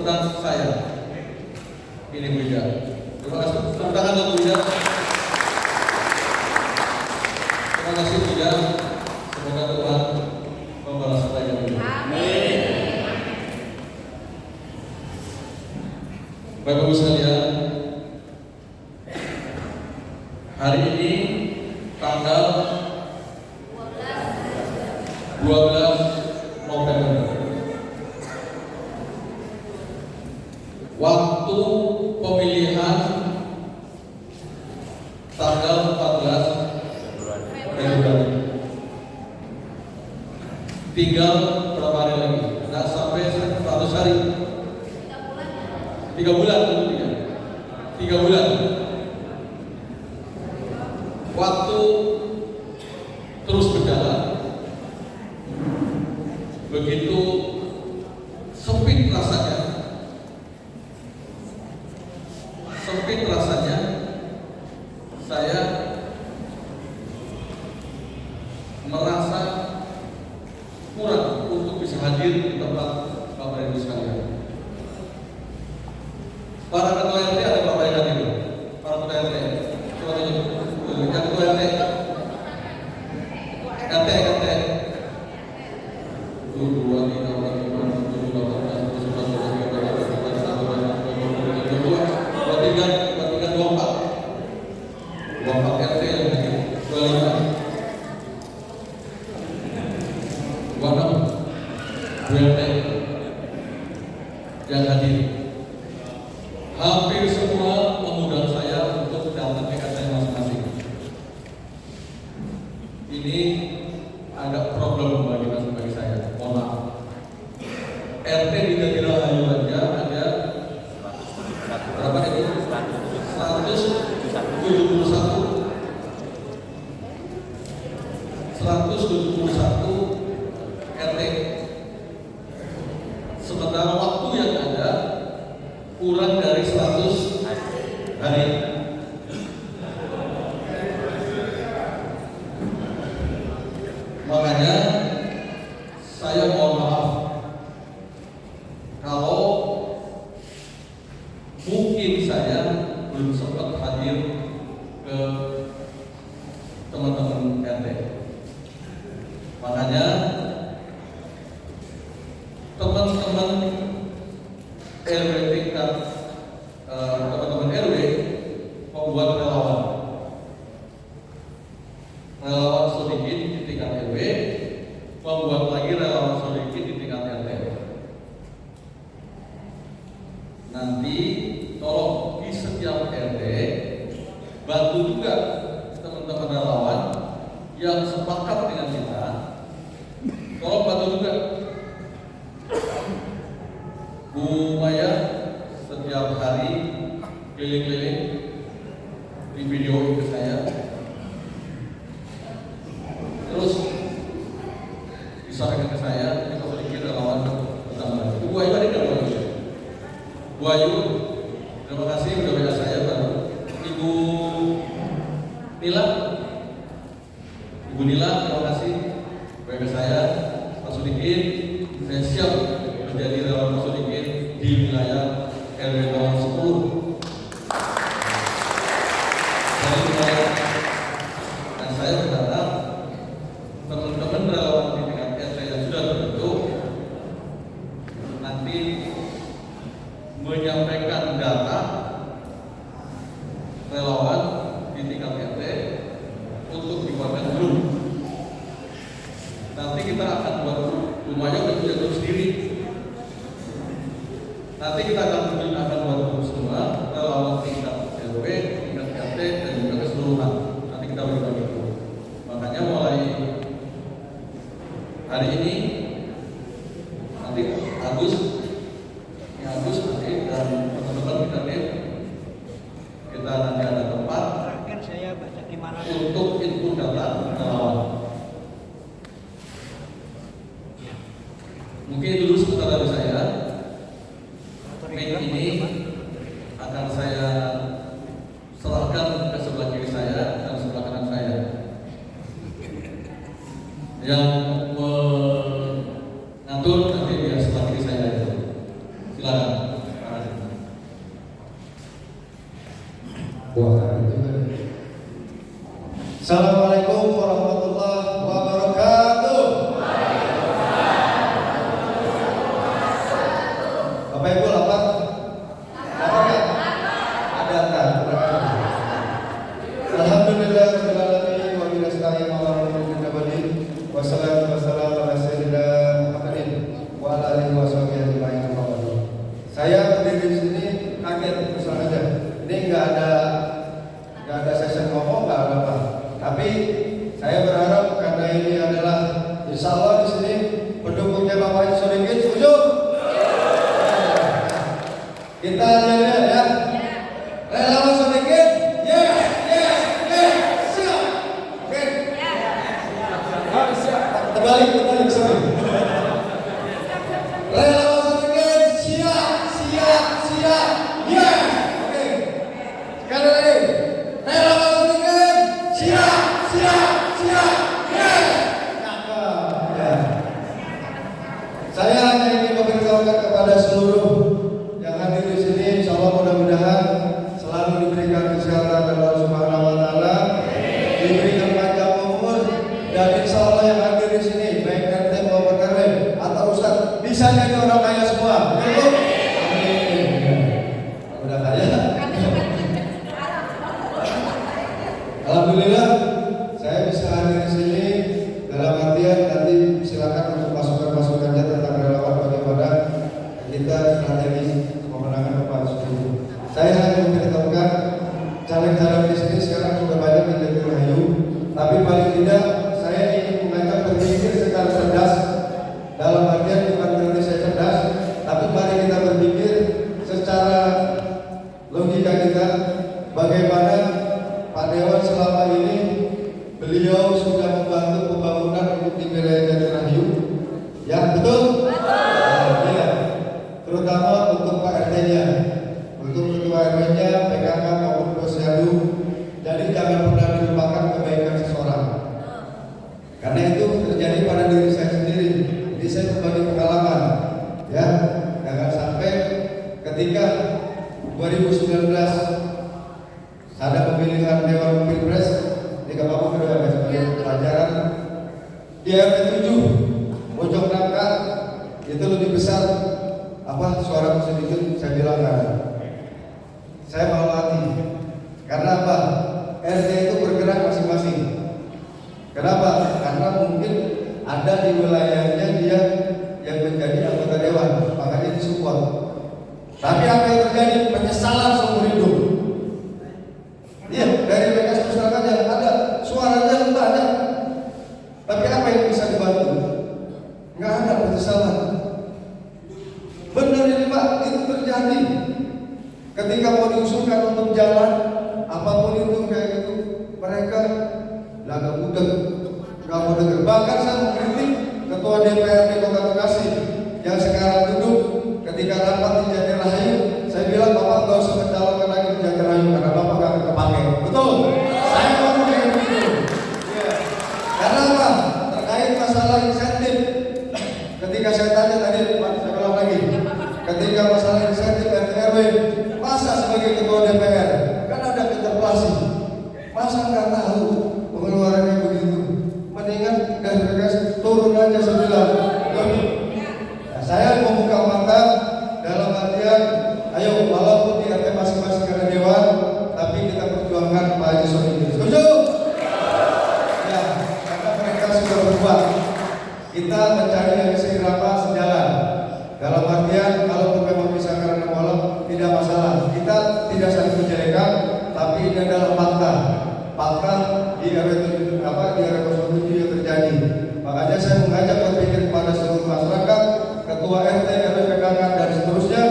tentang saya. Ini Bu Ida. Terima kasih. Tepuk tangan untuk Bu Ida. Terima kasih Bu Ida. Semoga Tuhan membalas kebaikan Bu Ida. Amin. Bapak Ibu sekalian, hari ini tanggal 12 November. Waktu pemilihan tanggal 14 Februari. Tinggal berapa hari lagi? Tidak sampai 100 hari. 3 bulan. 3 bulan. Waktu terus berjalan. Begitu sempit rasanya. Saya merasa kurang untuk bisa hadir di tempat Bapak Ibu sekalian. Para ketua RT ada Bapak Ibu itu? Para ketua RT, coba tunjuk. Yang ketua RT, RT. 1, 2, 3, 4, 5, 6, 7, 8, 9, 10, 11, 12, 13, 14, 15, 16, 17, 18, 19, 20, 24 RT yang hadir, 25, 26 RT yang hadir. Hampir semua mengundang saya untuk datang ke RT masing-masing. Ini agak problem bagi saya. Mohon maaf. RT di Jatirahayu aja ada berapa itu? 171 RT. Sementara waktu yang ada kurang dari 100 hari. Makanya saya mohon maaf kalau mungkin saya belum sempat hadir ke teman-teman RT. Makanya teman-teman RW tingkat teman-teman RW membuat relawan sedikit di tingkat RW, membuat lagi relawan sedikit di tingkat RT. Nanti tolong di setiap RT bantu juga teman-teman relawan yang sepakat dengan kita, tolong bantu juga. Bu Maya setiap hari keliling-keliling di video ke saya, terus disampaikan ke saya, ini kalau sedikit relawan pertama. Bu Ayu ada nggak? Bu Ayu, terima kasih sudah WA saya baru. Ibu Nila, terima kasih WA saya. Pak Sudikin, saya siap menjadi relawan Pak Sudikin di wilayah RW 10. Dan saya berharap teman-teman relawan di tingkat RT yang sudah terbentuk nanti menyampaikan data relawan di tingkat RT untuk dibuatkan grup. Nanti kita akan buat rumahnya udah punya grup sendiri. Nanti kita akan buat grup semua relawan tingkat RW, tingkat RT dan juga keseluruhan. Nanti kita bagi grup. Makanya mulai hari ini nanti Agus nanti dan teman-teman kita nanti ada tempat untuk input data relawan. Mungkin dulu sebentar dari saya. Main ini Assalamualaikum warahmatullahi wabarakatuh. Bapak Ibu lapar? Lapar ya? Ada tak? Alhamdulillah rabbil alamin wa bihi nasta'in ala umuri dunya wassalatu wassalamu ala sayyidina Muhammadin wa ala alihi wa sahbihi ajma'in. Saya berdiri di sini kaget terus aja. Ini enggak ada sesi ngomong, enggak ada apa. Tapi saya berharap karena ini adalah insya Allah di sini pendukungnya Bapak Haji Sodikin, setuju? Kita lihat ya. Relawan Sodikin, yes, siap. Oke. Terbalik sorry. Relawan Sodikin, siap. Yes. Oke. Sekali lagi. Relawan Sodikin, siap. Yes. Ya. Saya hanya ingin memberitahukan kepada seluruh yang hadir di sini, insya Allah mudah-mudahan selalu diberikan kesehatan dari Allah Subhanahu Wa Taala, diberikan panjang umur, dan insya Allah yang hadir di sini baik RT maupun RW atau Ustadz bisa jadi orang kaya semua. Betul? Amin. Udah kaya? Alhamdulillah. Saya bisa hadir di sini dalam artian nanti silakan untuk masukan-masukannya tentang relawan bagaimana kita strategi pemenangan Bapak Sodikin. Saya hanya memberitahukan caleg-caleg di sini sekarang sudah banyak yang jadi rahayu, tapi paling tidak saya ingin mengajak berpikir secara cerdas. Dalam artian bukan berarti saya cerdas, tapi mari kita berpikir secara logika kita bagaimana Pak Dewan selama ini beliau sudah membantu pembangunan untuk di wilayah Jatirahyu, ya betul? Ya. Terutama untuk Pak RT-nya, untuk ketua RW-nya, PKK maupun Posyandu. Jadi jangan pernah dilupakan kebaikan seseorang. Karena itu terjadi pada diri saya sendiri. Jadi saya berbagi pengalaman, ya. Jangan sampai ketika 2019 ada pemilihan Dewan Pilpres di Kabupaten Kedua sebagai pelajaran di RW 7 Bojong Nangka itu lebih besar suara sedikit, saya bilang kan saya mau hati karena apa? RT itu bergerak masing-masing. Kenapa? Karena mungkin ada di wilayahnya dia yang menjadi anggota dewan, makanya disupport. Tapi apa yang terjadi? Penyesalan seumur hidup. Iya, dari mereka masyarakat yang ada suaranya banyak, tapi apa yang bisa dibantu? Nggak ada penyesalan. Benar ini Pak, itu terjadi. Ketika mau diusulkan untuk jalan, apapun itu kayak gitu, mereka nggak budek, nggak mau dengar. Bahkan saya mengkritik Ketua DPRD Kota Bekasi yang sekarang duduk ketika rapat di Jatirahyu, saya bilang Bapak nggak usah mencalonkan lagi di Jatirahyu karena Bapak nggak akan kepake. Betul? Saya ngomong kayak begitu. Ya. Karena apa? Terkait masalah insentif. Ketika saya tanya tadi, Pak, saya ulang lagi. Ketika masalah insentif RT/RW, masa sebagai ketua DPR kan ada interpelasi, masa nggak tahu pengeluarannya begitu? Mendingan dari mereka turun aja sebilang. Nah, saya membuka mata dalam artian, ayo walaupun di RT masing-masing ada dewan, tapi kita perjuangkan Pak Haji Sodikin. Setuju? Ya, karena mereka sudah berubah. Kita mencari yang seirama sejalan. Dalam artian kalau memang bisa karena malam tidak masalah. Kita tidak saling menjelekan, tapi ini adalah fakta. Fakta di RW yang terjadi. Makanya saya mengajak berpikir kepada seluruh masyarakat, ketua RT, RW, PKK dan seterusnya,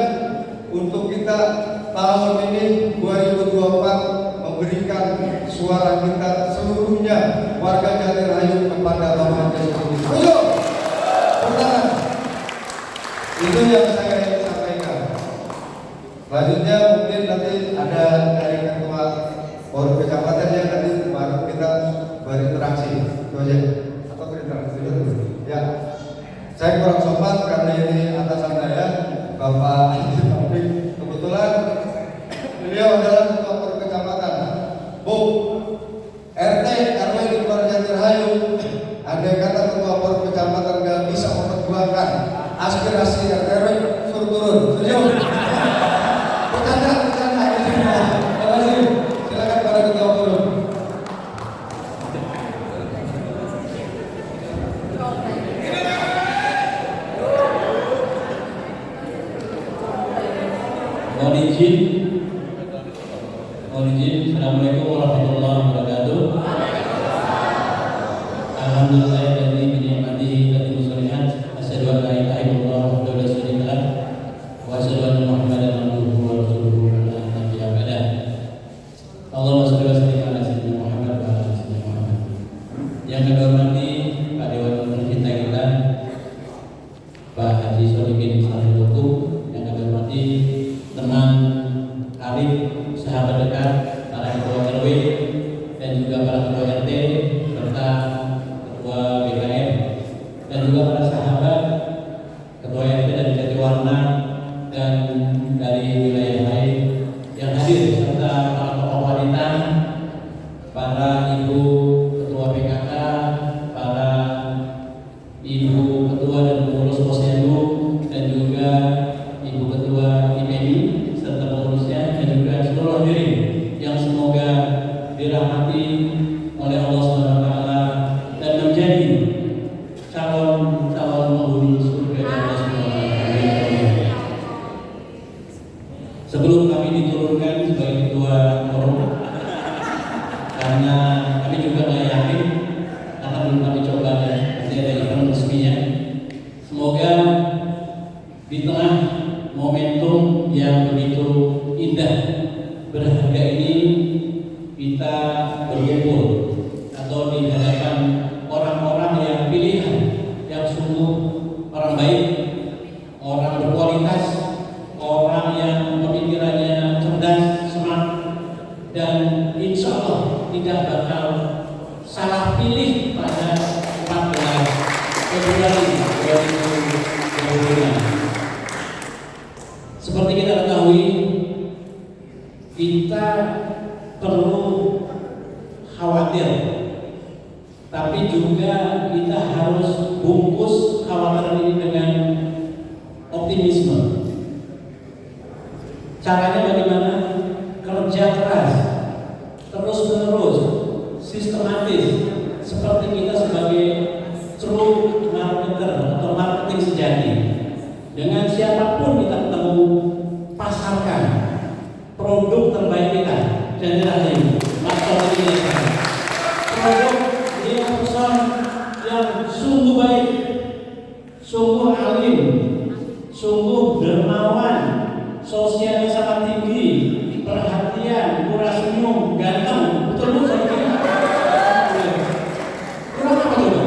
untuk kita tahun ini 2024 memberikan suara kita seluruhnya warga Jatirahyu kepada Bapak Haji Sodikin. Itu yang saya ingin sampaikan. Selanjutnya mungkin nanti ada dari ketua forum kecamatan yang nanti baru kita berinteraksi. Itu aja. Atau berinteraksi dulu. Ya. Saya kurang sopan karena ini atasan saya, Bapak Tapi kebetulan beliau adalah ketua per kecamatan. Bu, RT RW di Keluarga Dirhayu, ada kata ketua per kecamatan gak bisa memperjuangkan aspirasi RT RW, suruh turun. Setuju? Bercanda. Terima kasih. Silakan para ketua forum. Mohon izin. Assalamualaikum warahmatullahi wabarakatuh. Alhamdulillah dari binikmatihi tatimmu sholihat. Asyhadu an la ilaha illallah wahdahu la syarika lah wa asyhadu anna Muhammadan abduhu wa rasuluhu la nabiyya ba'dah. Allahumma shalli wa sallim ala sayyidina Muhammad wa ala sayyidina Muhammad. Yang kami hormati Pak Dewan Tercinta kita, Pak Haji Shodikin Sarjoko, yang kami hormati teman Arif, sahabat dekat, para ketua RW dan juga para ketua RT serta ketua BKM dan juga para sahabat ketua RT dari Jatiwarna dan dari wilayah lain yang hadir, serta para tokoh wanita, para ibu ketua PKK, para ibu ketua dan pengurus posyandu, dan juga ibu ketua IPMI serta pengurusnya, dan juga seluruh hadirin yang semoga dirahmati oleh Allah SWT dan menjadi calon-calon penghuni surga Allah SWT. Sebelum kami diturunkan sebagai ketua forum, karena kami juga nggak yakin, karena belum kami coba nanti ada event resminya. Semoga di tengah momentum yang begitu indah berharga ini kita berkumpul atau di hadapan orang-orang yang pilihan, yang sungguh orang baik, orang berkualitas, orang yang pemikirannya cerdas, smart, dan insya Allah tidak bakal salah pilih pada 14 Februari 2025. Seperti kita ketahui, kita perlu khawatir, tapi juga kita harus bungkus khawatiran ini dengan optimisme. Caranya bagaimana? Kerja keras, terus-menerus, sistematis, seperti kita sebagai true marketer atau marketing sejati. Dengan siapapun kita ketemu, pasarkan produk terbaik kita. Dan terakhir, masalah ini produk yang pesan yang sungguh baik, sungguh alim, sungguh dermawan, sosialnya sangat tinggi, perhatian, murah senyum, ganteng, betul-betul kurang apa coba?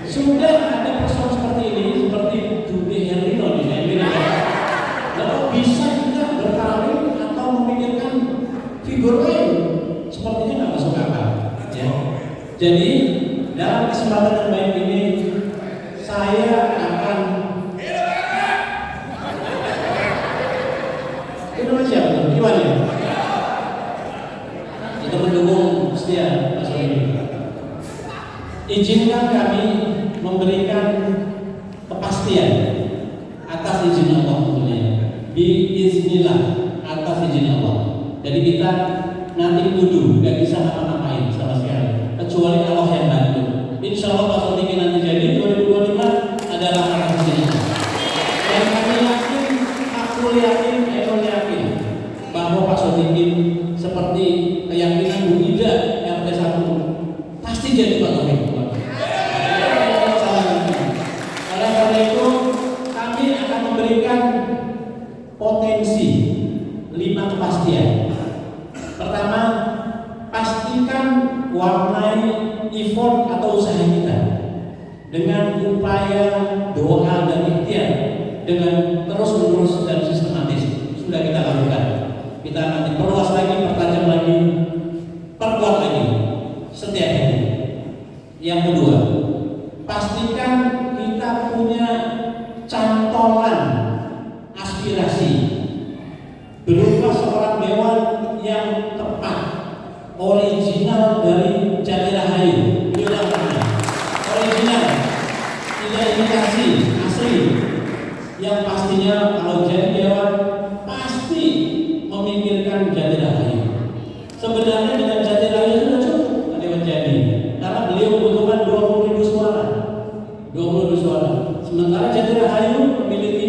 Sudah ada person seperti ini, seperti Dude Herlino di Indonesia. Lalu bisa kita berkarir atau memikirkan figur lain? Sepertinya nggak masuk akal. Ya. Jadi dalam kesempatan yang baik ini, saya akan Indonesia gimana? Kita mendukung setia Mas Romi. Izinkan kami memberikan kepastian atas izin Allah tentunya. Biiznillah, atas izin Allah. Jadi kita nanti duduk, gak bisa ngapa-ngapain sama sekali, kecuali Allah yang bantu. Insya Allah Pak Sodikin nanti jadi 2025 adalah atas izin Allah. Dan kami yakin, aku yakin bahwa Pak Sodikin seperti keyakinan Bu Ida RT 1 pasti jadi Pak Sodikin. Oleh karena itu kami akan memberikan potensi 5 kepastian. Pertama, pastikan warnai effort atau usaha kita dengan upaya doa dan ikhtiar, dengan terus-menerus dan sistematis sudah kita lakukan. Kita nanti perluas lagi, pertajam lagi, perkuat lagi setiap hari. Yang kedua, pastikan kita punya cantolan aspirasi original dari Jati Rahayu. Beliau yang mana? Original, tidak imitasi, asli. Yang pastinya kalau jadi dewan pasti memikirkan Jati Rahayu. Sebenarnya dengan Jati Rahayu sudah cukup Dewan Jadi, karena beliau membutuhkan 20.000 suara. 20.000 suara. Sementara Jati Rahayu memiliki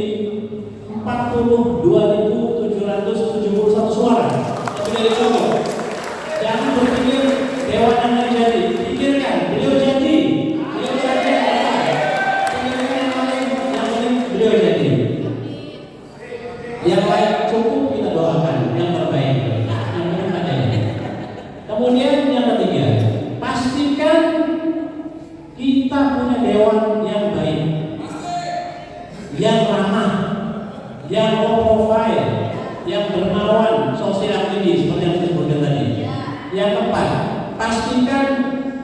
42.771 suara. Tapi dari cukup. Jangan berpikir dewan yang lain jadi. Pikirkan, beliau jadi. Beliau jadi apa? Pikirkan yang lain beliau jadi. Yang lain cukup kita doakan yang terbaik. Yang penting ada. Kemudian yang ketiga, pastikan kita punya dewan yang baik, yang ramah, yang low profile, yang dermawan, sosial ini seperti yang disebutkan tadi. Yang keempat, pastikan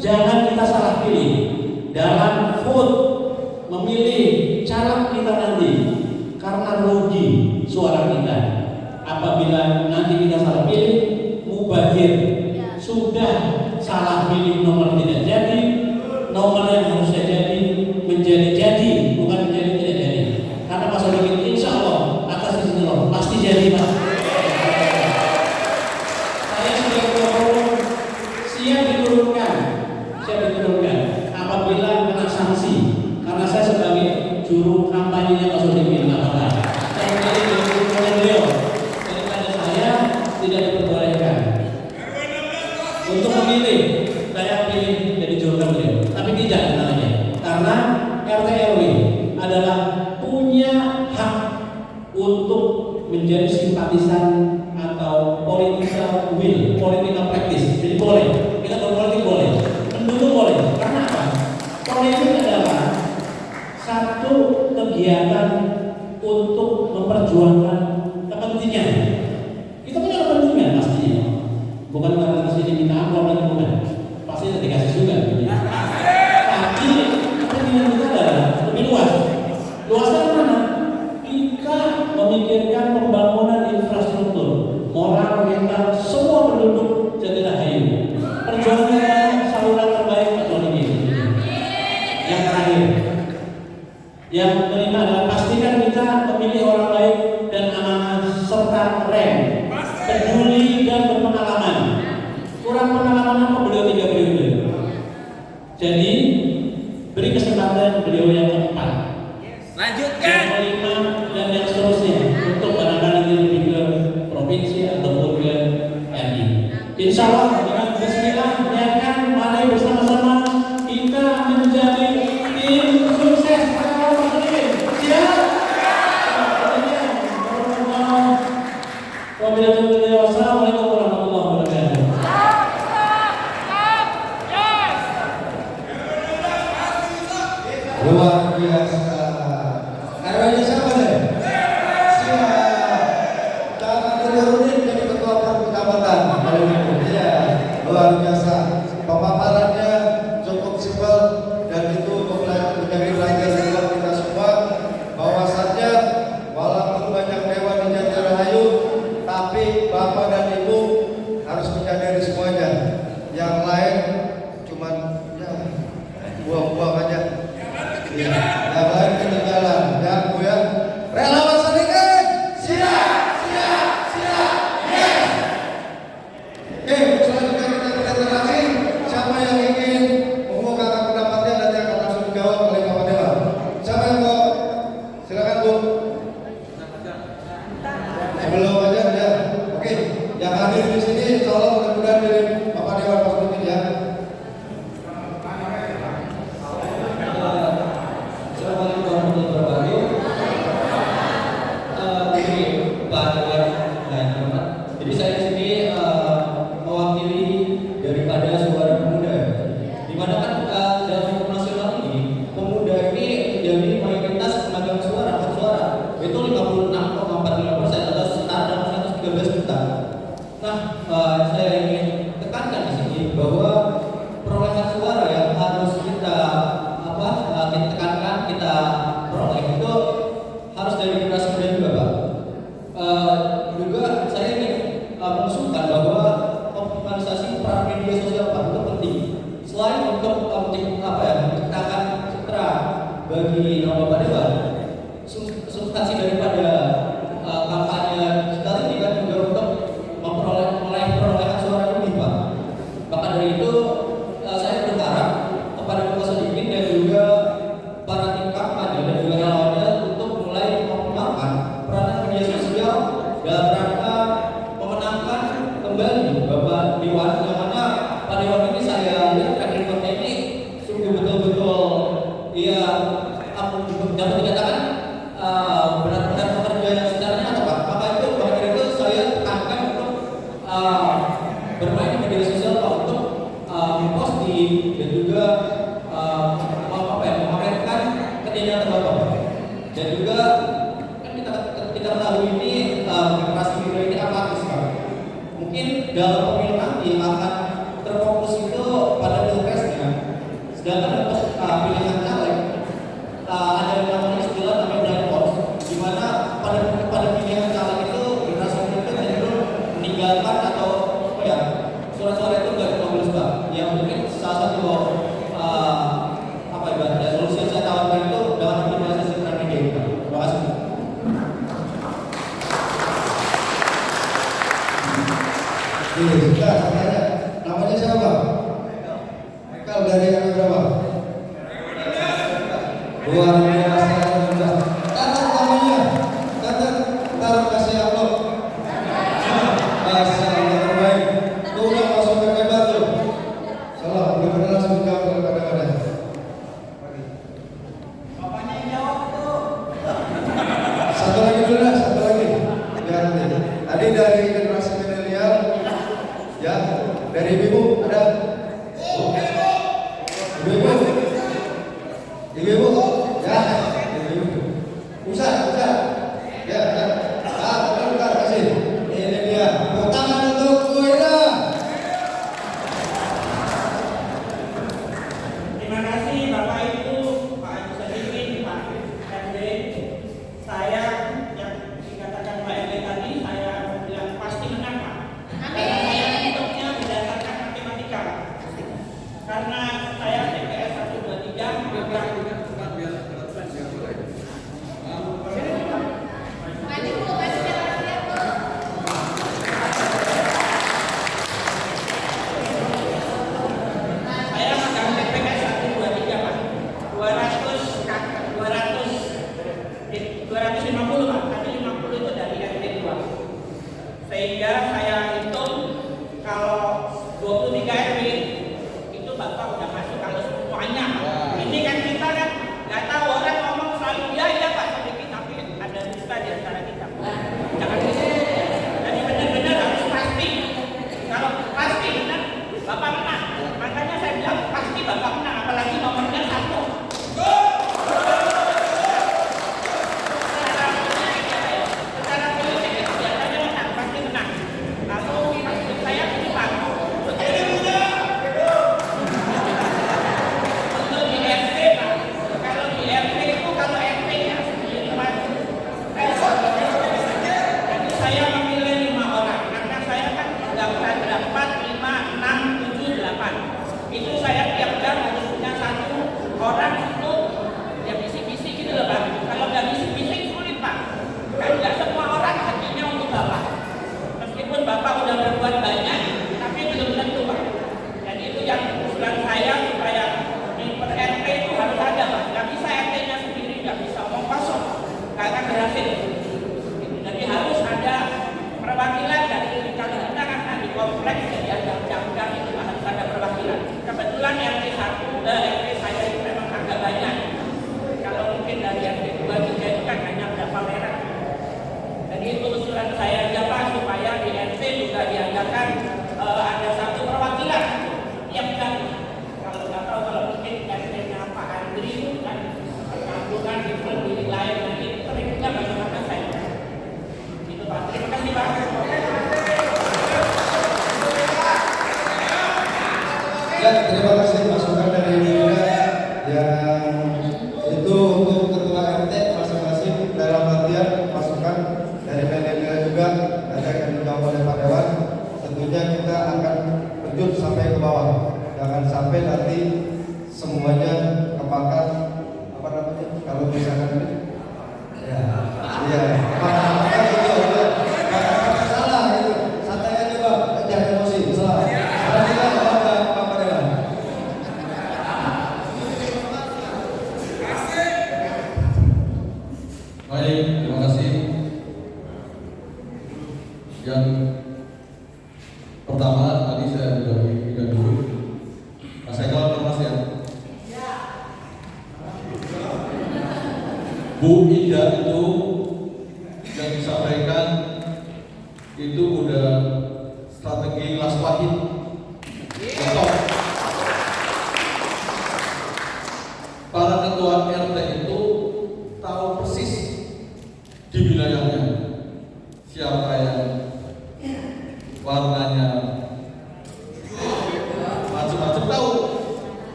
jangan kita salah pilih dalam vote memilih caleg kita nanti, karena rugi suara kita. Apabila nanti kita salah pilih, mubazir, sudah salah pilih nomor tidak jadi, nomor yang harusnya jadi menjadi jadi, bukan menjadi tidak jadi. Karena Pak Sodikin insya Allah atas izin Allah pasti jadi Pak. Saya sudah siap diturunkan apabila kena sanksi, karena saya sebagai juru kampanye Pak Sodikin apakah saya menjadi juru kampanye beliau, daripada saya tidak diperbolehkan untuk memilih. Saya pilih jadi juru kampanye, tapi tidak namanya, karena RT RW adalah punya hak untuk menjadi simpatisan atau political will, political practice. Jadi boleh, kita berpolitik boleh, mendukung boleh. Karena apa? Politik adalah satu kegiatan untuk memperjuangkan kepentingan. Kita punya kepentingan pastinya, bukan karena kesini minta amplop lagi, bukan. Pasti dikasih juga. Tapi kepentingan kita adalah lebih luas. Luasnya mana? Kita memikirkan pembangunan infrastruktur, moral, mental, semua penduduk Jati Rahayu. Perjuangan saluran terbaik Pak Joni. Yang terakhir, yang kelima adalah pastikan kita memilih orang baik dan amanah serta keren, peduli dan berpengalaman. Kurang pengalaman apa beliau 3 periode. Jadi beri kesempatan beliau yang keempat, yang kelima dan yang seterusnya untuk barangkali lebih ke provinsi ataupun ke RI. Insya Allah dengan bismillah niatkan, mari bersama-sama kita menjadi tim sukses. Siap? Wassalamualaikum warahmatullahi wabarakatuh. Luar biasa. RW-nya siapa deh? Siap. Jangan diturunin jadi ketua kecamatan. Iya, luar biasa. Pemaparannya cukup simpel dan itu menjadi pelajaran buat kita semua bahwasannya walaupun banyak dewan di Jati Rahayu, tapi Bapak dan Ibu harus menyadari semuanya. Yang lain cuman ya buang-buang aja. Ya, yang lain ketinggalan. Ya, Bu ya. Relawan Sodikin, siap. Yes. Oke, selanjutnya kita presentasi. Siapa yang ingin mengungkapkan pendapatnya nanti akan langsung dijawab oleh Bapak Dewa. Siapa yang mau? Silakan Bu. Sebelum aja ya. Oke, yang hadir di sini insya Allah mudah-mudahan dari Bapak Dewa Pak Sodikin ya. Assalamualaikum warahmatullahi wabarakatuh. Ini Pak Dewan dan teman. Jadi saya di sini mewakili daripada suara pemuda. Di mana kan dalam hukum nasional ini pemuda ini menjadi mayoritas pemegang suara, hak suara. Itu 56,45% atau setara dengan 113 juta. Nah, saya ingin tekankan di sini bahwa perolehan suara yang harus kita tekankan, kita peroleh itu harus dari generasi muda juga, Pak. Juga saya ingin mengusulkan bahwa optimalisasi peran ini generasi muda ini apatis Pak. Mungkin dalam pemilu nanti akan terfokus itu pada pilpresnya. Sedangkan untuk pilihan caleg ada yang namanya istilah namanya blind vote, di mana pada pilihan caleg itu generasi muda itu cenderung meninggalkan atau apa ya, suara-suara itu nggak dikomunis Pak. Yang mungkin salah satu apa ibaratnya solusi yang saya tawarkan itu dengan optimalisasi peran media Pak. Terima kasih. Sudah, saya tanya. Namanya siapa? Michael dari RW berapa? Luar biasa. Catat namanya. Catat. Ntar kasih upload. Masya Allah terbaik. Tuh udah masuk ke hebat tuh. Salah, benar-benar langsung jawab ke kadang-kadang. Bapaknya yang jawab tuh. Satu lagi dulu dah, satu lagi. Biar nanti. Tadi dari generasi milenial, ya, dari ibu ada. Ibu-ibu, ibu-ibu, ya, ibu-ibu. Usah. Ya. Bentar, kasih. Ini dia. Tepuk tangan untuk Bu Ira. Terima kasih Bapak Ibu, Pak Haji Sadikin, Pak RD. Saya yang dikatakan Pak RD tadi, saya bilang pasti menang Pak. Karena saya hitungnya berdasarkan matematika. Karena saya TPS 123 bukan saya megang TPS 123 Pak. 250 Pak, tapi 50 itu dari RT 2. Sehingga saya hitung kalau 23 RW itu Bapak udah masuk kalau semuanya. Ini kan kita kan nggak tahu, orang ngomong selalu ya Pak sedikit, tapi ada dusta di antara kita. Jangan gitu. Jadi benar-benar harus pasti. Kalau pasti benar Bapak menang. Makanya saya bilang pasti Bapak menang, apalagi nomornya 1. Secara politik itu biasanya menang, pasti menang. Lalu maksud saya ini Pak. Untuk di RT Pak, kalau di RT itu kalau RT-nya sendiri Pak, jadi saya memilih 5 orang karena saya kan mendaftar 4, 5, 6, 7, 8. Itu saya tiap gang harus punya 1 orang itu yang bisik-bisik gitu loh Pak. Kalau nggak bisik-bisik sulit Pak. Kan nggak semua orang hatinya untuk Bapak. Meskipun Bapak udah berbuat banyak, tapi belum tentu Pak. Dan itu yang usulan saya supaya di per RT itu harus ada Pak. Nggak bisa RT-nya sendiri, nggak bisa omong kosong, nggak akan berhasil. Jadi harus ada perwakilan dari kalau kita kan di kompleks jadi ada undang-undang itu harus ada perwakilan. Kebetulan RT 1, RT saya itu memang agak banyak. Kalau mungkin dari RT 2, 3 itu kan hanya berapa merek. Jadi itu usulan saya aja Pak, supaya di RT juga diadakan ada 1 perwakilan tiap kali. Kalau nggak tahu kalau mungkin RT-nya Pak Andri itu kan perkampungan di wilayah nanti terikutnya bagaimana saya. Itu Pak. Terima kasih Pak. Ya, terima kasih masukan dari Ira yang itu untuk ketua RT masing-masing dalam artian masukan dari manajer juga ada yang dijawab oleh Pak Dewan. Tentunya kita akan terjun sampai ke bawah, jangan sampai nanti semuanya kemakan apa namanya kalau misalkan ini makan gitu salah gitu, santai aja Pak, jangan emosi, salah. Ada juga Pak Dewan. Baik, terima kasih. Yang pertama tadi saya sudah berikan dulu. Mas Eko, terima kasih ya. Bu Ida itu yang disampaikan itu udah strategi Las Wahid. Contoh, para ketua RT itu tahu persis di wilayahnya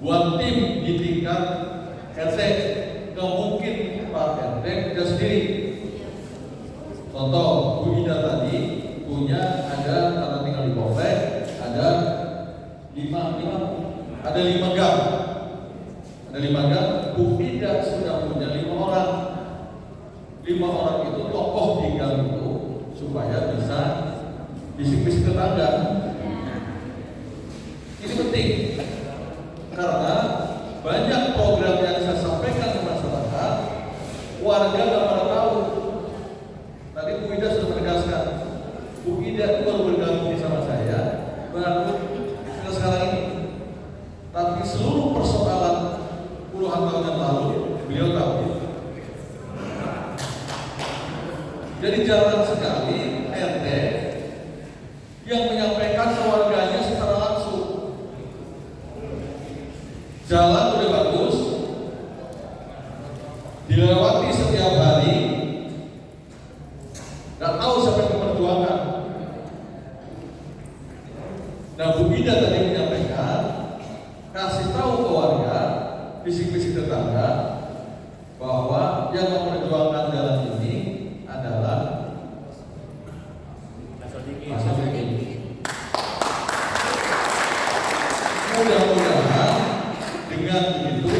buat tim di tingkat RT. Nggak mungkin Pak RT kerja sendiri. Contoh, Bu Ida tadi punya ada karena tinggal di komplek ada 5 gang. Ada 5 gang. Bu Ida sudah punya 5 orang. 5 orang itu tokoh di gang itu supaya bisa bisik-bisik tetangga. Ini penting karena banyak program yang saya sampaikan ke masyarakat, warga nggak pada tahu. Tadi Bu Ida sudah menegaskan, Bu Ida itu baru bergabung sama saya baru sekarang ini. Tapi seluruh persoalan puluhan tahun yang lalu beliau tahu. Jadi jarang sekali RT yang menyampaikan ke warganya secara langsung. Jalan udah bagus, dilewati setiap hari, nggak tahu siapa yang memperjuangkan. Nah, Bu Ida tadi menyampaikan, kasih tahu ke warga, bisik-bisik tetangga, bahwa yang memperjuangkan jalan ini adalah Mas Sodikin. Mudah-mudahan dengan begitu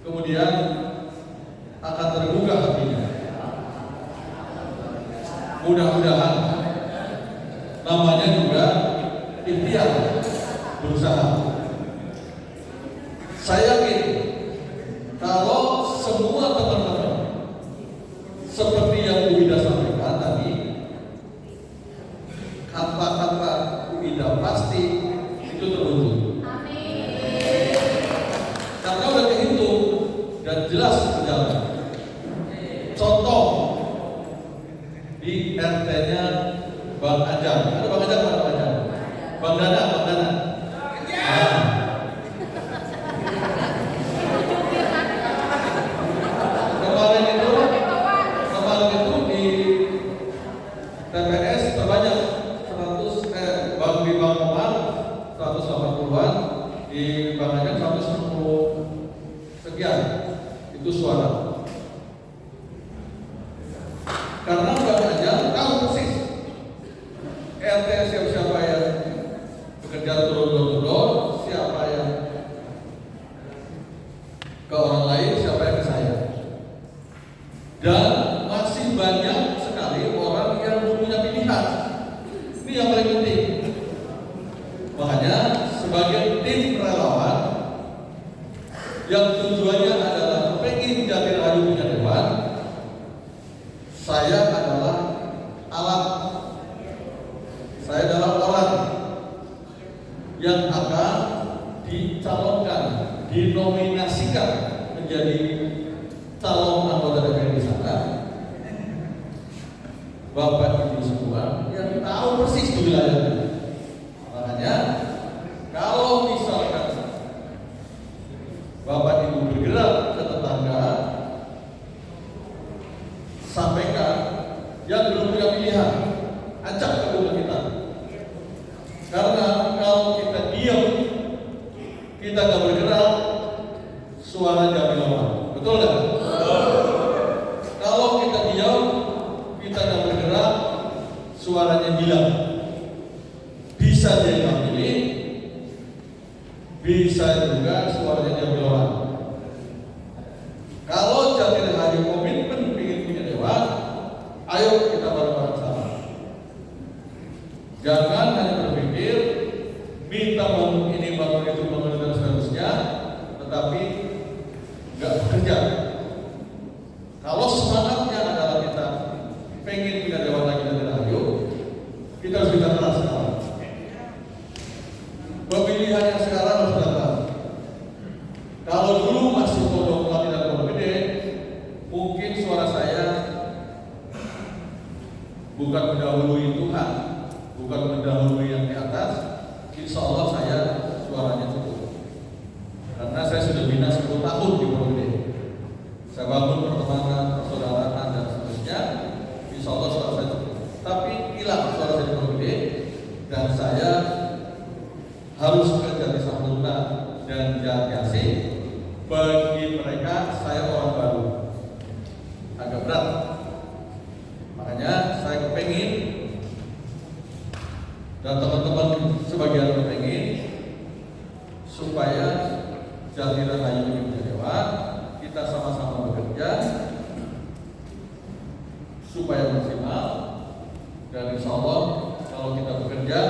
kemudian akan tergugah hatinya. Mudah-mudahan namanya juga ikhtiar, berusaha. Saya yakin kalau semua teman-teman seperti yang Bu Ida sampaikan tadi, kata-kata Bu Ida pasti itu terwujud. Karena udah kehitung dan jelas berjalan. Contoh di RT-nya Bang Ajang, ada Bang Ajang, Bang Ajang, Bang Dana. Kemarin itu di TPS terbanyak 100 Bang di Bang Omar 180-an, di Bang Ajang 110 sekian itu suara. Karena Bang Ajang tahu persis RT siapa yang bekerja turun, siapa yang ke orang lain, siapa yang ke saya. Dan masih banyak sekali orang yang belum punya pilihan. Ini yang paling penting. Makanya sebagai tim relawan yang tujuannya adalah pengen Jati Rahayu punya dewan, saya adalah alat. Saya adalah orang yang akan dicalonkan, dinominasikan menjadi calon anggota DPR di sana. Bapak Ibu semua yang tahu persis di wilayahnya. Makanya kalau misalkan Bapak Ibu bergerak ke tetangga, sampaikan yang belum punya pilihan, ajak ke rumah kita. Karena kalau kita diam, kita nggak bergerak, suara jadi lemah. Betul nggak? Kalau kita diam, kita nggak bergerak, suaranya hilang. Bisa dia nggak pilih, bisa juga suaranya jadi lemah. Kalau Jati Rahayu komitmen ingin punya dewan, ayo kita bareng-bareng sama. Jangan hanya berpikir minta bangun ini, bangun itu, bangun dan seterusnya, tetapi nggak bekerja. Kalau semangatnya adalah kita pengen punya dewan lagi Jati Rahayu, kita harus bisa keras sekarang. Pemilihan yang sekarang harus datang. Kalau dulu masih Pondok Melati dan Pondok Gede, mungkin suara saya bukan mendahului Tuhan, bukan mendahului yang di atas. Insya Allah saya suaranya cukup. Karena saya sudah bina 10 tahun di Pondok Gede. Saya bangun pertemanan, persaudaraan dan seterusnya. Insya Allah suara saya cukup. Tapi hilang suara saya di Pondok Gede, dan saya harus kerja di Sampurna dan Jatiasi. Bagi mereka saya orang baru, agak berat. Makanya saya kepengin dan teman-teman sebagian kepengin supaya Jati Rahayu Wijaya Dewa kita sama-sama bekerja supaya maksimal, dan insya Allah kalau kita bekerja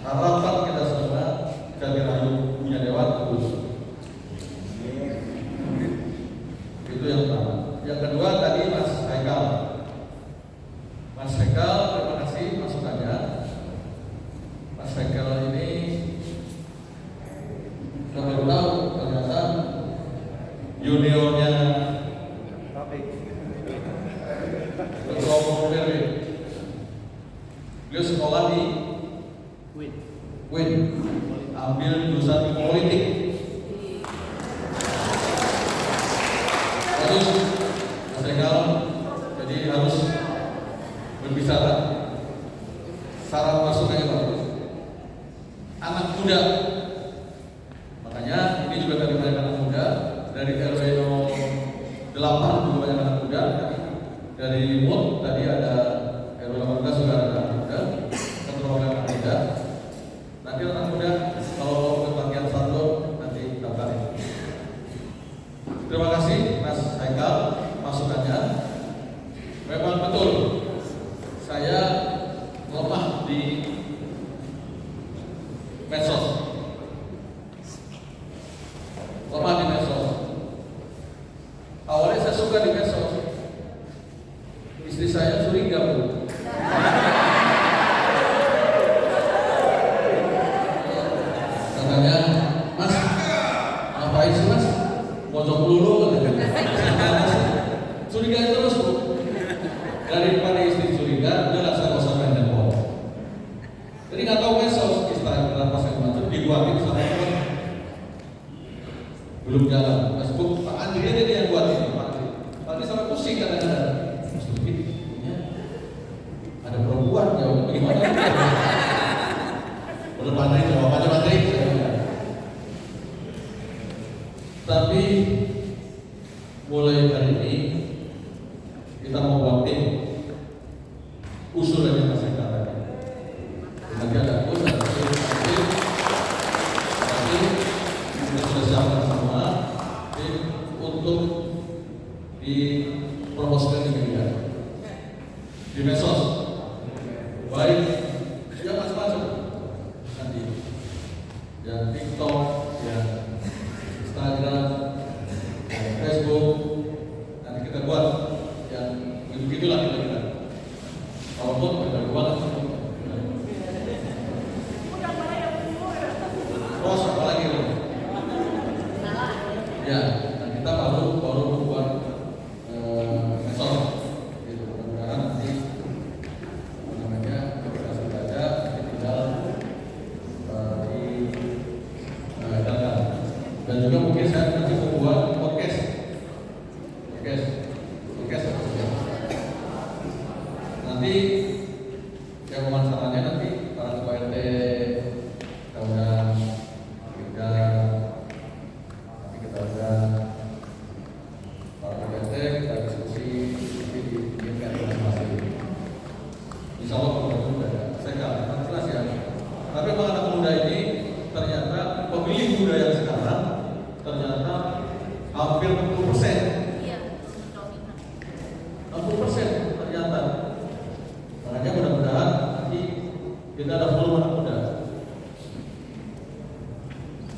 harapan kita semua Jati Rahayu Wijaya Dewa terus. Itu yang pertama. Yang kedua tadi Mas Haikal. Mas Haikal, terima kasih masukannya. Mas Haikal ini kami tahu ternyata juniornya Ketua Umum PRW. Beliau sekolah di WIN, ambil jurusan politik. Terus Mas Haikal jadi harus berbicara, saran masukannya bagus. Anak muda, makanya ini juga dari banyak anak muda, dari RW 08 juga banyak anak muda, dari MUT tadi ada RW 18 juga ada anak muda, ketua anak muda. Nanti anak muda kalau mau ke bagian satu nanti daftarin. Terima kasih Mas Haikal masukannya. Memang betul saya lemah di medsos. Lemah di medsos. Awalnya saya suka di medsos. Istri saya curiga, Bu. Katanya, Mas, ngapain sih Mas? Mojok dulu. Curiga terus, Bu. Daripada istri curiga, udah saya nggak usah main handphone. Jadi nggak tahu medsos, Instagram pas saya masuk dibuatin sama teman. Belum jalan. Facebook, Pak Andri dia yang buat ini, Pak Andri. Pak Andri sampai pusing kadang-kadang. Ada perempuan jawabnya bagaimana? Belum Pak Andri, jawabannya Pak Andri. Tapi mulai hari ini kita mau buat tim usul aja Mas Haikal tadi. Nanti ada aku, ada tim, nanti kita sudah siapkan semua tim untuk dipromosikan di media, di medsos, baik ya macam-macam nanti, ya TikTok, ya Instagram, ya Facebook, nanti kita buat yang begitulah kita. Walaupun kita buat terus apa lagi loh? Ya, dan kita baru buat medsos, gitu. Mudah-mudahan nanti namanya kita sudah ada, tinggal diadakan. Dan juga mungkin saya nanti membuat podcast. Nanti yang pemasarannya nanti para ketua RT, kemudian kita nanti kita ada para ketua RT, kita diskusi nanti dibikinkan informasi. Insya Allah kalau sudah ada, saya katakan jelas ya. Tapi memang anak muda ini ternyata pemilih muda yang sekarang ternyata hampir 60%. 60% ternyata. Makanya mudah-mudahan nanti kita ada forum anak muda.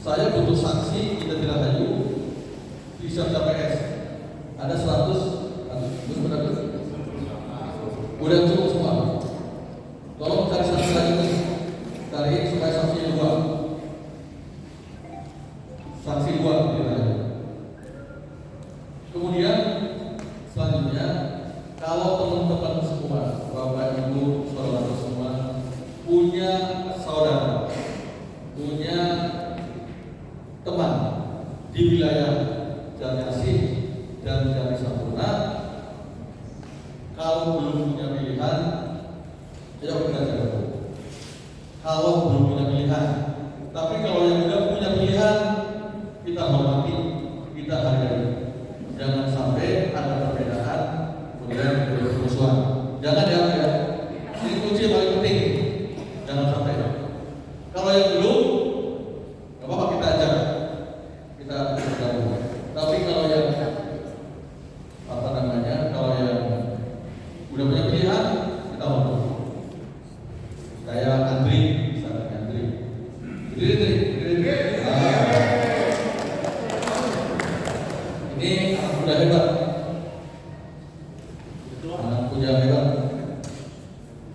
Saya butuh saksi di Jati Rahayu di TPS. Ada 100, udah cukup semua. Tolong cari saksi lagi, cari supaya saksi dua. Saksi dua di Rahayu. Kemudian selanjutnya, kalau teman-teman semua, Bapak Ibu, saudara semua punya saudara, punya teman di wilayah Jatiasi dan Jati Sampurna, kalau belum punya pilihan, ayo kita jaga. Kalau belum punya pilihan, tapi kalau yang udah punya pilihan, kita hormati, kita hargai. Jangan sampai ada perbedaan kemudian bermusuhan. Jangan ya. Ini kunci yang paling penting. Jangan sampai. Kalau yang belum, nggak apa-apa kita ajar, kita bergabung. Tapi kalau yang apa namanya, kalau yang udah punya pilihan, kita mau. Kayak Andri, misalnya Andri. Ini anak muda hebat. Anak muda hebat.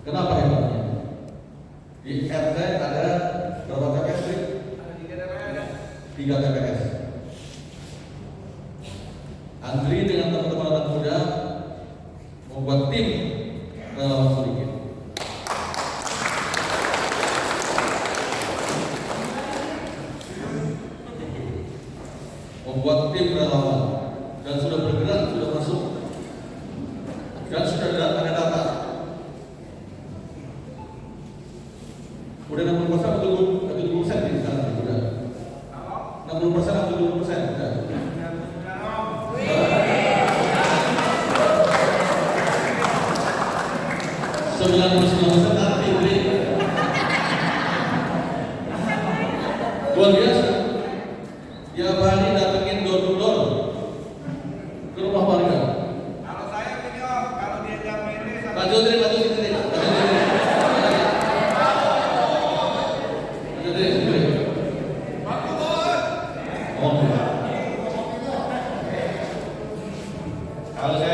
Kenapa hebatnya? Di RT ada berapa TPS? 3 TPS. Andri dengan teman-teman anak muda membuat tim relawan sedikit. Membuat tim relawan dan sudah bergerak, sudah masuk dan sudah ada data. Udah 60% atau 70% di sana sudah. 60% atau 70% sudah. 99% nanti beli. Luar biasa. Tiap hari datengin door to door ke rumah warga. Kalau saya gini Om, kalau dia jam ini Pak Jodri. Kalau saya